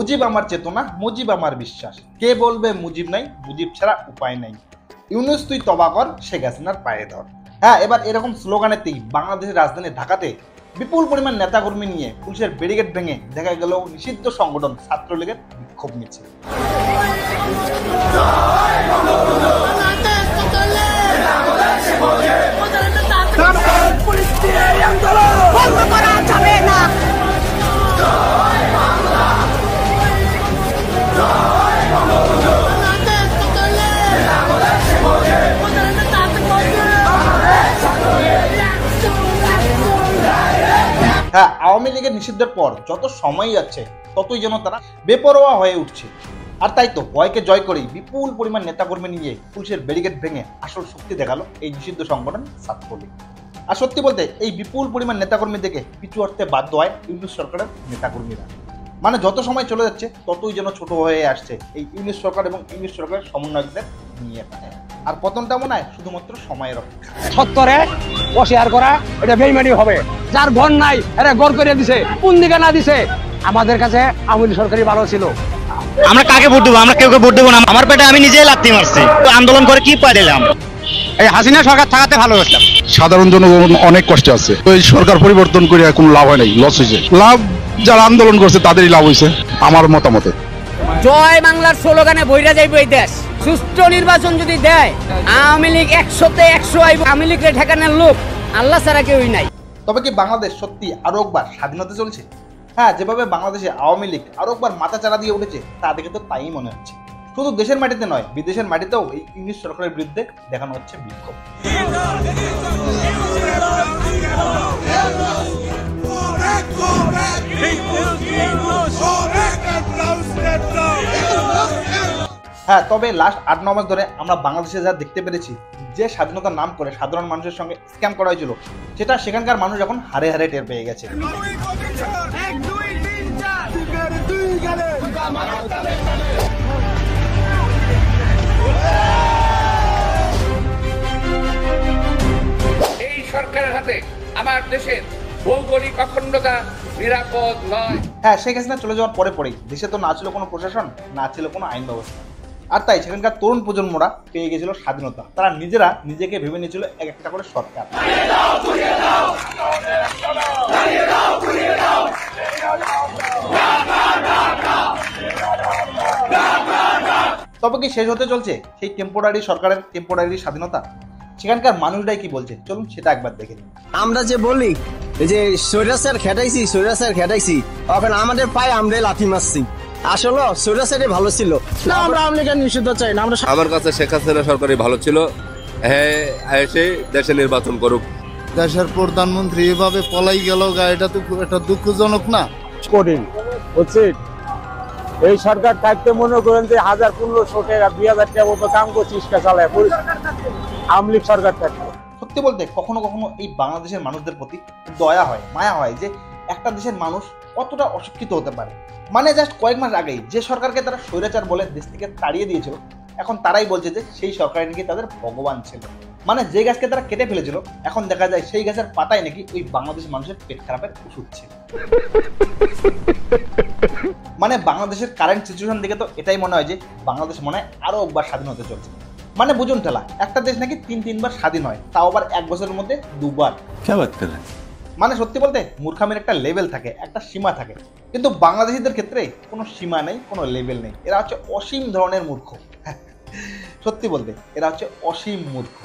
মুজিব আমার চেতনা, মুজিব আমার বিশ্বাস। কে বলবে মুজিব নাই, মুজিব ছাড়া উপায় নাই। ইউনূস তুই তবা কর, শেখ হাসিনার পায়ে ধর। হ্যাঁ, এবার এরকম স্লোগানেতেই বাংলাদেশের রাজধানী ঢাকাতে বিপুল পরিমাণ নেতাকর্মী নিয়ে পুলিশের ব্যারিকেড ভেঙে দেখা গেল নিষিদ্ধ সংগঠন ছাত্রলীগের বিক্ষোভ মিছিল। হ্যাঁ, আওয়ামী লীগের নিষিদ্ধের পর যত সময় যাচ্ছে ততই যেন তারা বেপরোয়া হয়ে উঠছে। আর তাই তো ভয়কে জয় করেই বিপুল পরিমাণ নেতাকর্মী নিয়ে পুলিশের ব্যারিকেড ভেঙে আসল শক্তি দেখালো এই নিষিদ্ধ সংগঠন ছাত্রলীগ। আর সত্যি বলতে এই বিপুল পরিমাণ নেতাকর্মী দেখে পিছু হটতে বাধ্য হয় ইউনূস সরকারের নেতাকর্মীরা। মানে যত সময় চলে যাচ্ছে ততই যেন ছোট হয়ে আসছে এই ইউনূস সরকার এবং ইউনূস সরকারের সমন্বয়কদের নিয়ে। আর পতনটা মনে হয় শুধুমাত্র সময়ের অপেক্ষা। সত্তরে অস্বীকার করা এটা বেইমানি হবে। যার ঘর নাই এরা ঘর করে দিছে, কোন দিকে না দিছে। আমাদের কাছে আওয়ামী লীগ সরকারই ভালো ছিল। আমরা কাকে ভোট দেবো? আমরা কেউ ভোট দেবো না। আমার পেটে আমি নিজেই লাথি মারছি, আন্দোলন করে কি পাই দিলাম। এই হাসিনা সরকার থাকাতে ভালো হয়েছিল। সাধারণ জনগণ অনেক কষ্টে আছে। এই সরকার পরিবর্তন করে কোনো লাভ হয় নাই, লস হয়েছে। লাভ যারা আন্দোলন করছে তাদেরই লাভ হয়েছে আমার মতামতে। জয় বাংলার স্লোগানে বইরা যাইব এই দেশ। সুষ্ঠু নির্বাচন যদি দেয় আওয়ামী লীগ 100তে 100 আইব। আওয়ামী লীগের ঠেকানোর লোক আল্লাহ ছাড়া কেউই নাই। তবে কি বাংলাদেশ সত্যি আরো একবার স্বাধীনতা চলছে? হ্যাঁ, যেভাবে বাংলাদেশে আওয়ামী লীগ আরো একবার মাথা চারা দিয়ে উঠেছে তা দেখে তো তাই মনে হচ্ছে। শুধু দেশের মাটিতে নয়, বিদেশের মাটিতেও এই ইউনূস সরকারের বিরুদ্ধে দেখানো হচ্ছে বিক্ষোভ। হ্যাঁ, তবে লাস্ট 8-9 মাস ধরে আমরা বাংলাদেশে যা দেখতে পেরেছি, যে স্বাধীনতার নাম করে সাধারণ মানুষের সঙ্গে স্ক্যাম করা হয়েছিল, সেটা সেখানকার মানুষ এখন হারে হারে টের পেয়ে গেছে। এই সরকারের হাতে আমার দেশের ভৌগোলিক অখণ্ডতা নিরাপদ নয়। হ্যাঁ, শেখ হাসিনা চলে যাওয়ার পরেই দেশে তো না ছিল কোনো প্রশাসন, না ছিল কোনো আইন ব্যবস্থা। আর তাই সেখানকার তরুণ প্রজন্মরা পেয়ে গেছিল স্বাধীনতা। তারা নিজেরা নিজেকে ভেবে নিয়েছিল এক একটা করে সরকার। তবে কি শেষ হতে চলছে সেই টেম্পোরারি সরকারের টেম্পোরারি স্বাধীনতা? সেখানকার মানুষরাই কি বলছে চলুন সেটা একবার দেখে নিন। আমরা যে বলি যে সৈরাচার খেটাইছি এখন আমাদের পায়ে আমরাই লাথি মারছি। আসলে সৈরাচারই ভালো ছিল না। আমরা আওয়ামী লীগের নিষিদ্ধ চাই না। আমার কাছে শেখ হাসিনা সরকারই ভালো ছিল। হ্যাঁ, এসে দেশে নির্বাচন করুক। দেশের প্রধানমন্ত্রী এভাবে পলাই গেল, এটা তো খুব একটা দুঃখজনক না? কঠিন উচিত। এই সরকার থাকতে মনে করেন যে 1500 টাকা 2000 টাকা মতো কাম করছে, ইস্কা চালায় আওয়ামী লীগ সরকার থাকতে। সত্যি বলতে কখনো কখনো এই বাংলাদেশের মানুষদের প্রতি দয়া হয়, মায়া হয় যে একটা দেশের মানুষ কতটা অশিক্ষিত হতে পারে। মানে জাস্ট কয়েক মাস আগেই যে সরকারকে তারা স্বৈরাচার বলে দেশ থেকে তাড়িয়ে দিয়েছিল, এখন তারাই বলছে যে সেই সরকারের নাকি তাদের ভগবান ছিল। মানে যে গাছকে তারা কেটে ফেলেছিল, এখন দেখা যায় সেই গাছের পাতায় নাকি ওই বাংলাদেশের মানুষের পেট খারাপের ওষুধ ছিল। মানে বাংলাদেশের কারেন্ট সিচুয়েশন দেখে তো এটাই মনে হয় যে বাংলাদেশ মনে হয় আরো একবার স্বাধীন হতে চলছে। মানে বুঝুন ঠেলা, একটা দেশ নাকি 3-3 বার স্বাধীন হয়, তাও আবার 1 বছরের মধ্যে 2 বার। মানে সত্যি বলতে মূর্খামির একটা লেভেল থাকে, একটা সীমা থাকে, কিন্তু বাংলাদেশিদের ক্ষেত্রে কোনো সীমা নেই, কোনো লেভেল নেই। এরা হচ্ছে অসীম ধরনের মূর্খ। সত্যি বলতে এরা হচ্ছে অসীম মূর্খ।